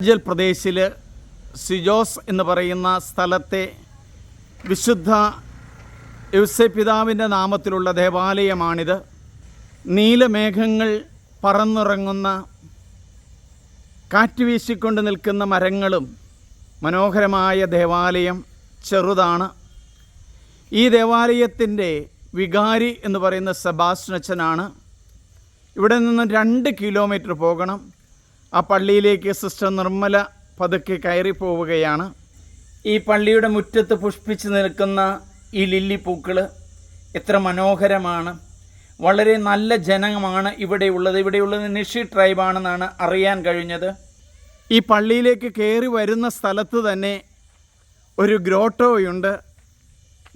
അരുണാചൽ പ്രദേശിൽ സിജോസ് എന്ന് പറയുന്ന സ്ഥലത്തെ വിശുദ്ധ യൗസേപ്പിതാവിൻ്റെ നാമത്തിലുള്ള ദേവാലയമാണിത്. നീലമേഘങ്ങൾ പറന്നിറങ്ങുന്ന, കാറ്റ് വീശിക്കൊണ്ട് നിൽക്കുന്ന മരങ്ങളും മനോഹരമായ ദേവാലയം ചെറുതാണ്. ഈ ദേവാലയത്തിൻ്റെ വികാരി എന്ന് പറയുന്ന സെബാസ്റ്റ്യൻ അച്ഛനാണ്. ഇവിടെ നിന്ന് 2 കിലോമീറ്റർ പോകണം. ആ പള്ളിയിലേക്ക് സിസ്റ്റർ നിർമ്മല പതുക്കെ കയറി പോവുകയാണ്. ഈ പള്ളിയുടെ മുറ്റത്ത് പുഷ്പിച്ച് നിൽക്കുന്ന ഈ ലില്ലി പൂക്കൾ എത്ര മനോഹരമാണ്. വളരെ നല്ല ജനമാണ് ഇവിടെയുള്ളത് നിഷി ട്രൈബാണെന്നാണ് അറിയാൻ കഴിഞ്ഞത്. ഈ പള്ളിയിലേക്ക് കയറി വരുന്ന സ്ഥലത്ത് തന്നെ ഒരു ഗ്രോട്ടോയുണ്ട്.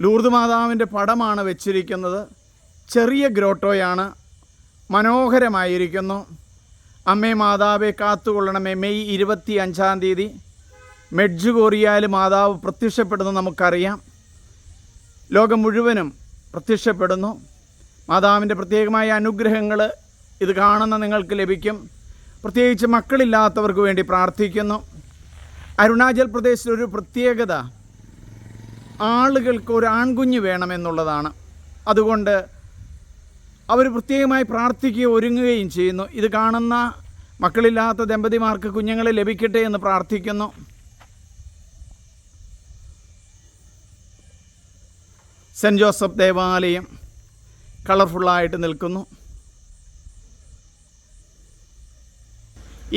ലൂർദ് മാതാവിൻ്റെ പടമാണ് വെച്ചിരിക്കുന്നത്. ചെറിയ ഗ്രോട്ടോയാണ്, മനോഹരമായിരിക്കുന്നു. അമ്മേ മാതാവെ കാത്തുകൊള്ളണമേ. മെയ് 25-ാം തീയതി മെഡ്ജുഗോറിയയിൽ മാതാവ് പ്രത്യക്ഷപ്പെടുന്നത് നമുക്കറിയാം. ലോകം മുഴുവനും പ്രത്യക്ഷപ്പെടുന്നു. മാതാവിൻ്റെ പ്രത്യേകമായ അനുഗ്രഹങ്ങൾ ഇത് കാണുന്ന നിങ്ങൾക്ക് ലഭിക്കും. പ്രത്യേകിച്ച് മക്കളില്ലാത്തവർക്ക് വേണ്ടി പ്രാർത്ഥിക്കുന്നു. അരുണാചൽ പ്രദേശിലൊരു പ്രത്യേകത, ആളുകൾക്ക് ഒരു ആൺകുഞ്ഞ് വേണമെന്നുള്ളതാണ്. അതുകൊണ്ട് അവർ പ്രത്യേകമായി പ്രാർത്ഥിക്കുകയും ഒരുങ്ങുകയും ചെയ്യുന്നു. ഇത് കാണുന്ന മക്കളില്ലാത്ത ദമ്പതിമാർക്ക് കുഞ്ഞുങ്ങളെ ലഭിക്കട്ടെ എന്ന് പ്രാർത്ഥിക്കുന്നു. സെൻറ്റ് ജോസഫ് ദേവാലയം കളർഫുള്ളായിട്ട് നിൽക്കുന്നു.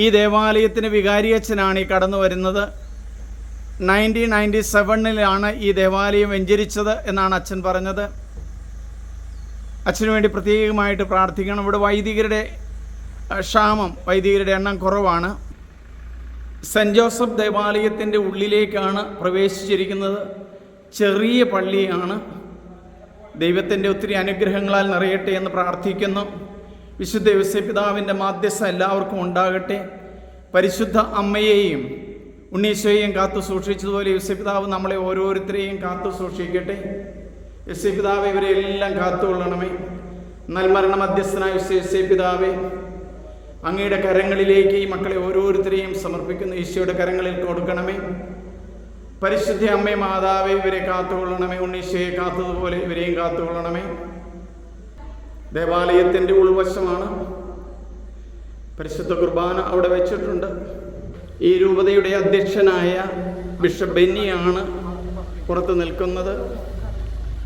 ഈ ദേവാലയത്തിന് വികാരിയച്ഛനാണ് ഈ കടന്നു വരുന്നത്. 1997 ഈ ദേവാലയം വെഞ്ചരിച്ചത് എന്നാണ് അച്ഛൻ പറഞ്ഞത്. അച്ഛന് വേണ്ടി പ്രത്യേകമായിട്ട് പ്രാർത്ഥിക്കണം. ഇവിടെ വൈദികരുടെ ക്ഷാമം, വൈദികരുടെ എണ്ണം കുറവാണ്. സെൻറ്റ് ജോസഫ് ദേവാലയത്തിൻ്റെ ഉള്ളിലേക്കാണ് പ്രവേശിച്ചിരിക്കുന്നത്. ചെറിയ പള്ളിയാണ്. ദൈവത്തിൻ്റെ ഒത്തിരി അനുഗ്രഹങ്ങളാൽ നിറയട്ടെ എന്ന് പ്രാർത്ഥിക്കുന്നു. വിശുദ്ധ യൗസേപ്പിതാവിൻ്റെ മാധ്യസ്ഥം എല്ലാവർക്കും ഉണ്ടാകട്ടെ. പരിശുദ്ധ അമ്മയെയും ഉണ്ണീശോയെയും കാത്തു സൂക്ഷിച്ചതുപോലെ യൗസേപ്പിതാവ് നമ്മളെ ഓരോരുത്തരെയും കാത്തു സൂക്ഷിക്കട്ടെ. യൗസേപ്പിതാവെ ഇവരെല്ലാം കാത്തുകൊള്ളണമേ. നൽമരണ മധ്യസ്ഥനായ യൗസേപ്പിതാവെ, അങ്ങയുടെ കരങ്ങളിലേക്ക് ഈ മക്കളെ ഓരോരുത്തരെയും സമർപ്പിക്കുന്ന ഈശോയുടെ കരങ്ങളിൽ കൊടുക്കണമേ. പരിശുദ്ധ അമ്മേ മാതാവെ ഇവരെ കാത്തുകൊള്ളണമേ. ഉണ്ണീശോയെ കാത്തതുപോലെ ഇവരെയും കാത്തുകൊള്ളണമേ. ദേവാലയത്തിൻ്റെ ഉൾവശമാണ്. പരിശുദ്ധ കുർബാന അവിടെ വെച്ചിട്ടുണ്ട്. ഈ രൂപതയുടെ അധ്യക്ഷനായ ബിഷപ്പ് ബെന്നിയാണ് പുറത്ത് നിൽക്കുന്നത്.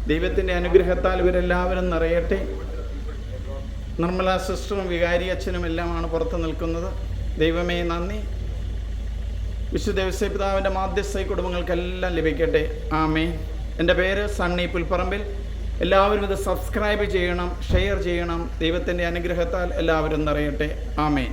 ദൈവത്തിൻ്റെ അനുഗ്രഹത്താൽ ഇവരെല്ലാവരും നിറയട്ടെ. നിർമ്മല സിസ്റ്ററും വികാരി അച്ഛനും എല്ലാമാണ് പുറത്ത് നിൽക്കുന്നത്. ദൈവമേ നന്ദി. വിശുദ്ധ യൗസേപ്പിതാവിൻ്റെ മാധ്യസ്ഥ കുടുംബങ്ങൾക്കെല്ലാം ലഭിക്കട്ടെ. ആമേൻ. എൻ്റെ പേര് സണ്ണി പുൽപ്പറമ്പിൽ. എല്ലാവരും ഇത് സബ്സ്ക്രൈബ് ചെയ്യണം, ഷെയർ ചെയ്യണം. ദൈവത്തിൻ്റെ അനുഗ്രഹത്താൽ എല്ലാവരും നിറയട്ടെ. ആമേൻ.